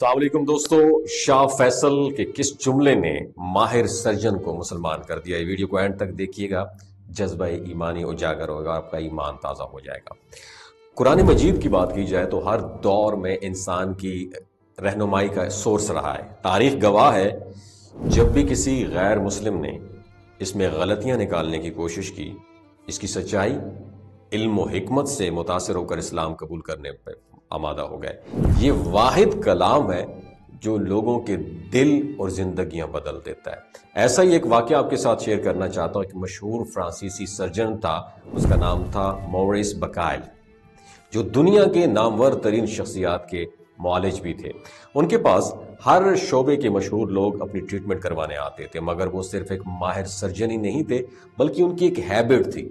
السلام علیکم دوستو، شاہ فیصل کے کس جملے نے ماہر سرجن کو مسلمان کر دیا؟ یہ ویڈیو کو اینڈ تک دیکھیے گا، جذبہ ایمانی اجاگر ہوگا، آپ کا ایمان تازہ ہو جائے گا۔ قرآن مجید کی بات کی جائے تو ہر دور میں انسان کی رہنمائی کا سورس رہا ہے۔ تاریخ گواہ ہے، جب بھی کسی غیر مسلم نے اس میں غلطیاں نکالنے کی کوشش کی، اس کی سچائی علم و حکمت سے متاثر ہو کر اسلام قبول کرنے پہ آمادہ ہو گئے۔ یہ واحد کلام ہے جو لوگوں کے دل اور زندگیاں بدل دیتا ہے۔ ایسا ہی ایک واقعہ آپ کے ساتھ شیئر کرنا چاہتا ہوں۔ ایک مشہور فرانسیسی سرجن تھا، اس کا نام تھا موریس بکائل، جو دنیا کے نامور ترین شخصیات کے معالج بھی تھے۔ ان کے پاس ہر شعبے کے مشہور لوگ اپنی ٹریٹمنٹ کروانے آتے تھے، مگر وہ صرف ایک ماہر سرجن ہی نہیں تھے، بلکہ ان کی ایک ہیبٹ تھی،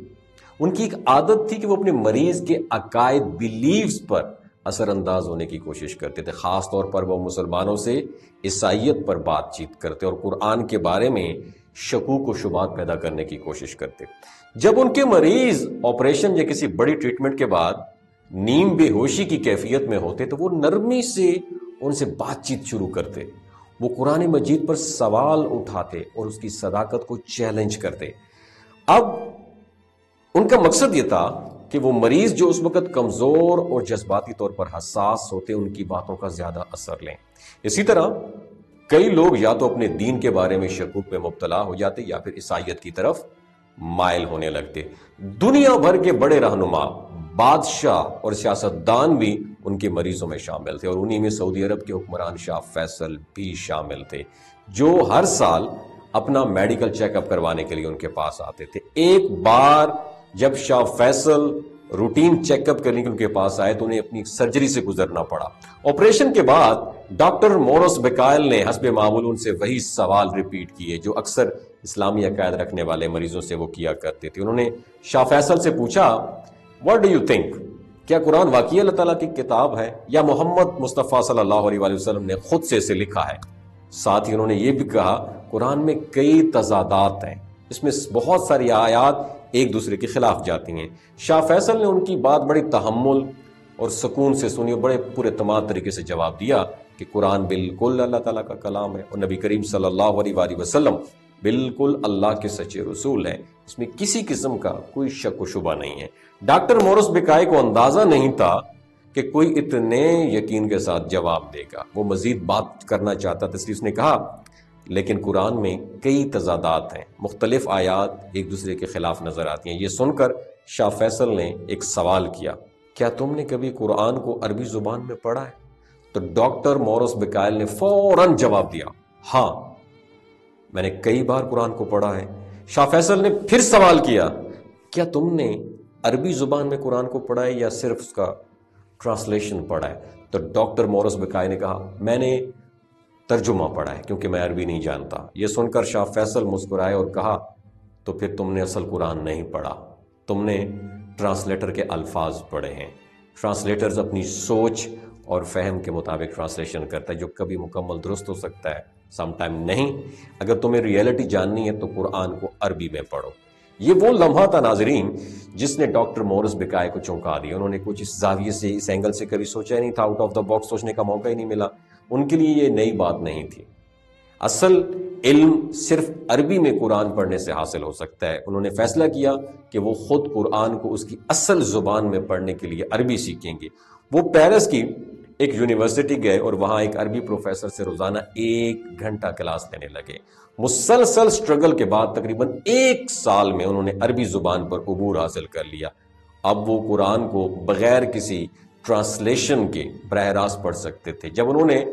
ان کی ایک عادت تھی کہ وہ اپنے مریض کے عقائد بلیفز پر اثر انداز ہونے کی کوشش کرتے تھے۔ خاص طور پر وہ مسلمانوں سے عیسائیت پر بات چیت کرتے اور قرآن کے بارے میں شکوک و شبہات پیدا کرنے کی کوشش کرتے۔ جب ان کے مریض آپریشن یا کسی بڑی ٹریٹمنٹ کے بعد نیم بے ہوشی کی کیفیت میں ہوتے تو وہ نرمی سے ان سے بات چیت شروع کرتے، وہ قرآن مجید پر سوال اٹھاتے اور اس کی صداقت کو چیلنج کرتے۔ اب ان کا مقصد یہ تھا کہ وہ مریض جو اس وقت کمزور اور جذباتی طور پر حساس ہوتے، ان کی باتوں کا زیادہ اثر لیں۔ اسی طرح کئی لوگ یا تو اپنے دین کے بارے میں شکوک میں مبتلا ہو جاتے یا پھر عیسائیت کی طرف مائل ہونے لگتے۔ دنیا بھر کے بڑے رہنما، بادشاہ اور سیاستدان بھی ان کے مریضوں میں شامل تھے، اور انہی میں سعودی عرب کے حکمران شاہ فیصل بھی شامل تھے، جو ہر سال اپنا میڈیکل چیک اپ کروانے کے لیے ان کے پاس آتے تھے۔ ایک بار جب شاہ فیصل روٹین چیک اپ کرنے کے ان کے پاس آئے تو انہیں اپنی سرجری سے گزرنا پڑا۔ آپریشن کے بعد ڈاکٹر مورس بکائل نے حسب معمول ان سے وہی سوال ریپیٹ کیے جو اکثر اسلامی عقائد رکھنے والے مریضوں سے وہ کیا کرتے تھے۔ انہوں نے شاہ فیصل سے پوچھا، "What do you think؟ کیا قرآن واقعی اللہ تعالیٰ کی کتاب ہے یا محمد مصطفیٰ صلی اللہ علیہ وآلہ وسلم نے خود سے اسے لکھا ہے؟" ساتھ ہی انہوں نے یہ بھی کہا، قرآن میں کئی تضادات ہیں، اس میں بہت ساری آیات ایک دوسرے کے خلاف جاتی ہیں۔ شاہ فیصل نے ان کی بات بڑی تحمل اور سکون سے سنی اور بڑے پورے اعتماد طریقے سے جواب دیا کہ قرآن بالکل اللہ تعالیٰ کا کلام ہے، اور نبی کریم صلی اللہ علیہ وآلہ وسلم بالکل اللہ کے سچے رسول ہیں، اس میں کسی قسم کا کوئی شک و شبہ نہیں ہے۔ ڈاکٹر مورس بکائے کو اندازہ نہیں تھا کہ کوئی اتنے یقین کے ساتھ جواب دے گا۔ وہ مزید بات کرنا چاہتا تھا، اس لیے اس نے کہا، "لیکن قرآن میں کئی تضادات ہیں، مختلف آیات ایک دوسرے کے خلاف نظر آتی ہیں۔" یہ سن کر شاہ فیصل نے ایک سوال کیا، "کیا تم نے کبھی قرآن کو عربی زبان میں پڑھا ہے؟" تو ڈاکٹر مورس بکائل نے فوراً جواب دیا، "ہاں، میں نے کئی بار قرآن کو پڑھا ہے۔" شاہ فیصل نے پھر سوال کیا، "کیا تم نے عربی زبان میں قرآن کو پڑھا ہے یا صرف اس کا ٹرانسلیشن پڑھا ہے؟" تو ڈاکٹر مورس بکائل نے کہا، "میں نے ترجمہ پڑھا ہے کیونکہ میں عربی نہیں جانتا۔" یہ سن کر شاہ فیصل مسکرائے اور کہا، "تو پھر تم نے اصل قرآن نہیں پڑھا، تم نے ٹرانسلیٹر کے الفاظ پڑھے ہیں۔ ٹرانسلیٹرز اپنی سوچ اور فہم کے مطابق ٹرانسلیشن کرتا ہے، جو کبھی مکمل درست ہو سکتا ہے، سم ٹائم نہیں۔ اگر تمہیں ریئلٹی جاننی ہے تو قرآن کو عربی میں پڑھو۔" یہ وہ لمحہ تھا ناظرین جس نے ڈاکٹر مورس بکائے کو چونکا دیا۔ انہوں نے کچھ اس زاویے سے، اس اینگل سے کبھی سوچا ہی نہیں تھا، آؤٹ آف دا باکس سوچنے کا موقع ہی نہیں ملا۔ ان کے لیے یہ نئی بات نہیں تھی۔ اصل علم صرف عربی میں قرآن پڑھنے سے حاصل ہو سکتا ہے۔ انہوں نے فیصلہ کیا کہ وہ خود قرآن کو اس کی اصل زبان میں پڑھنے کے لیے عربی سیکھیں گے۔ وہ پیرس کی ایک یونیورسٹی گئے اور وہاں ایک عربی پروفیسر سے روزانہ 1 گھنٹہ کلاس لینے لگے۔ مسلسل سٹرگل کے بعد تقریباً 1 سال میں انہوں نے عربی زبان پر عبور حاصل کر لیا۔ اب وہ قرآن کو بغیر کسی ٹرانسلیشن کے براہ راست پڑھ سکتے تھے۔ جب انہوں نے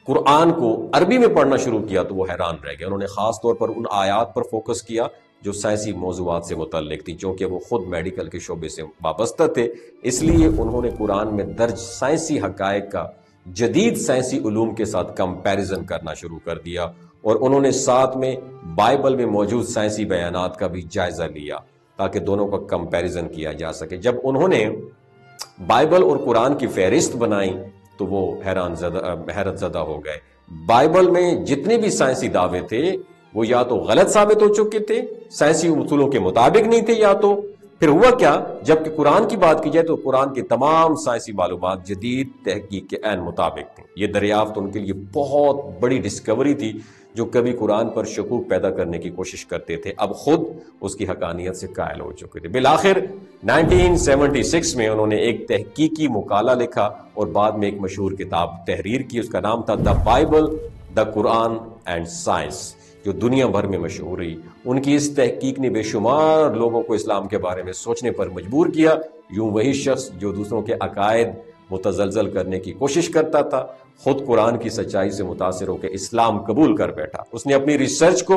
قرآن کو عربی میں پڑھنا شروع کیا تو وہ حیران رہ گئے۔ انہوں نے خاص طور پر ان آیات پر فوکس کیا جو سائنسی موضوعات سے متعلق تھی، چونکہ وہ خود میڈیکل کے شعبے سے وابستہ تھے، اس لیے انہوں نے قرآن میں درج سائنسی حقائق کا جدید سائنسی علوم کے ساتھ کمپیریزن کرنا شروع کر دیا، اور انہوں نے ساتھ میں بائبل میں موجود سائنسی بیانات کا بھی جائزہ لیا تاکہ دونوں کا کمپیریزن کیا جا سکے۔ جب انہوں نے بائبل اور قرآن کی فہرست بنائی تو وہ حیرت زدہ ہو گئے۔ بائبل میں جتنے بھی سائنسی دعوے تھے وہ یا تو غلط ثابت ہو چکے تھے، سائنسی اصولوں کے مطابق نہیں تھے، یا تو پھر ہوا کیا؟ جبکہ قرآن کی بات کی جائے تو قرآن کی تمام سائنسی معلومات جدید تحقیق کے عین مطابق تھیں. یہ دریافت ان کے لیے بہت بڑی ڈسکوری تھی. جو کبھی قرآن پر شکوک پیدا کرنے کی کوشش کرتے تھے اب خود اس کی حقانیت سے قائل ہو چکے تھے. بالآخر 1976 میں انہوں نے ایک تحقیقی مقالہ لکھا اور بعد میں ایک مشہور کتاب تحریر کی. اس کا نام تھا the Bible, the Quran and science, جو دنیا بھر میں مشہور ہوئی. ان کی اس تحقیق نے بے شمار لوگوں کو اسلام کے بارے میں سوچنے پر مجبور کیا. یوں وہی شخص جو دوسروں کے عقائد متزلزل کرنے کی کوشش کرتا تھا خود قرآن کی سچائی سے متاثر ہو کے اسلام قبول کر بیٹھا. اس نے اپنی ریسرچ کو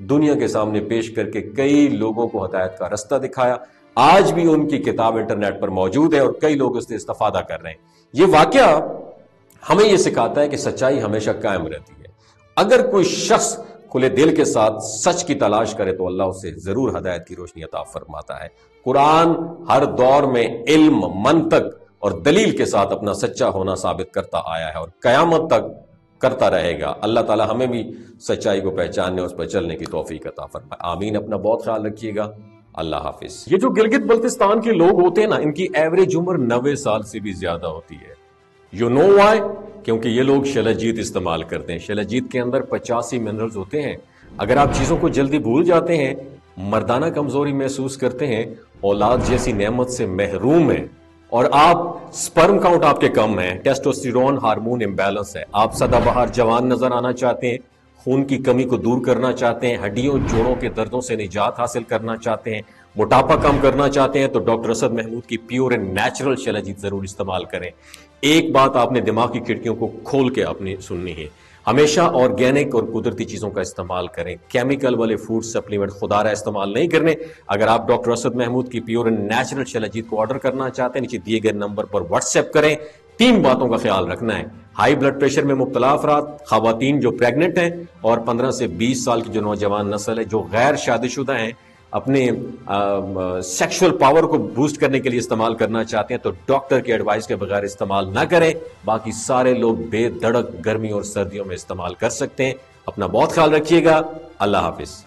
دنیا کے سامنے پیش کر کے کئی لوگوں کو ہدایت کا رستہ دکھایا. آج بھی ان کی کتاب انٹرنیٹ پر موجود ہے اور کئی لوگ اس سے استفادہ کر رہے ہیں. یہ واقعہ ہمیں یہ سکھاتا ہے کہ سچائی ہمیشہ قائم رہتی ہے. اگر کوئی شخص کھلے دل کے ساتھ سچ کی تلاش کرے تو اللہ اسے ضرور ہدایت کی روشنی عطا فرماتا ہے. قرآن ہر دور میں علم، منطق اور دلیل کے ساتھ اپنا سچا ہونا ثابت کرتا آیا ہے اور قیامت تک کرتا رہے گا. اللہ تعالی ہمیں بھی سچائی کو پہچاننے اور اس پر چلنے کی توفیق عطا فرمائے. آمین. اپنا بہت خیال رکھیے گا. اللہ حافظ. یہ جو گلگت بلتستان کے لوگ ہوتے ہیں نا، ان کی ایوریج عمر 90 سال سے بھی زیادہ ہوتی ہے. You know why? کیونکہ یہ لوگ شلجیت استعمال کرتے ہیں. شلجیت کے اندر 85 منرلز ہوتے ہیں. اگر آپ چیزوں کو جلدی بھول جاتے ہیں، مردانہ کمزوری محسوس کرتے ہیں، اولاد جیسی نعمت سے محروم ہیں، اور آپ سپرم کاؤنٹ آپ کے کم ہیں، ٹیسٹوسٹیرون ہارمون امبیلنس ہے، آپ سدا بہار جوان نظر آنا چاہتے ہیں، خون کی کمی کو دور کرنا چاہتے ہیں، ہڈیوں جوڑوں کے دردوں سے نجات حاصل کرنا چاہتے ہیں، موٹاپا کم کرنا چاہتے ہیں، تو ڈاکٹر اسد محمود کی پیور اینڈ نیچرل شلجیت ضرور استعمال کریں. ایک بات آپ نے دماغ کی کھڑکیوں کو کھول کے اپنی سننی ہے، ہمیشہ آرگینک اور قدرتی چیزوں کا استعمال کریں. کیمیکل والے فوڈ سپلیمنٹ خدا رہا استعمال نہیں کرنے. اگر آپ ڈاکٹر اسد محمود کی پیور اینڈ نیچرل شلجیت کو آرڈر کرنا چاہتے ہیں، نیچے دیے گئے نمبر پر واٹس ایپ کریں. 3 باتوں کا خیال رکھنا ہے: ہائی بلڈ پریشر میں مبتلا افراد، خواتین جو پریگننٹ ہیں، اور 15 سے 20 سال کی جو نوجوان نسل ہے جو غیر شادی شدہ ہیں، اپنے سیکشول پاور کو بوسٹ کرنے کے لیے استعمال کرنا چاہتے ہیں تو ڈاکٹر کی ایڈوائس کے بغیر استعمال نہ کریں. باقی سارے لوگ بے دھڑک گرمی اور سردیوں میں استعمال کر سکتے ہیں. اپنا بہت خیال رکھیے گا. اللہ حافظ.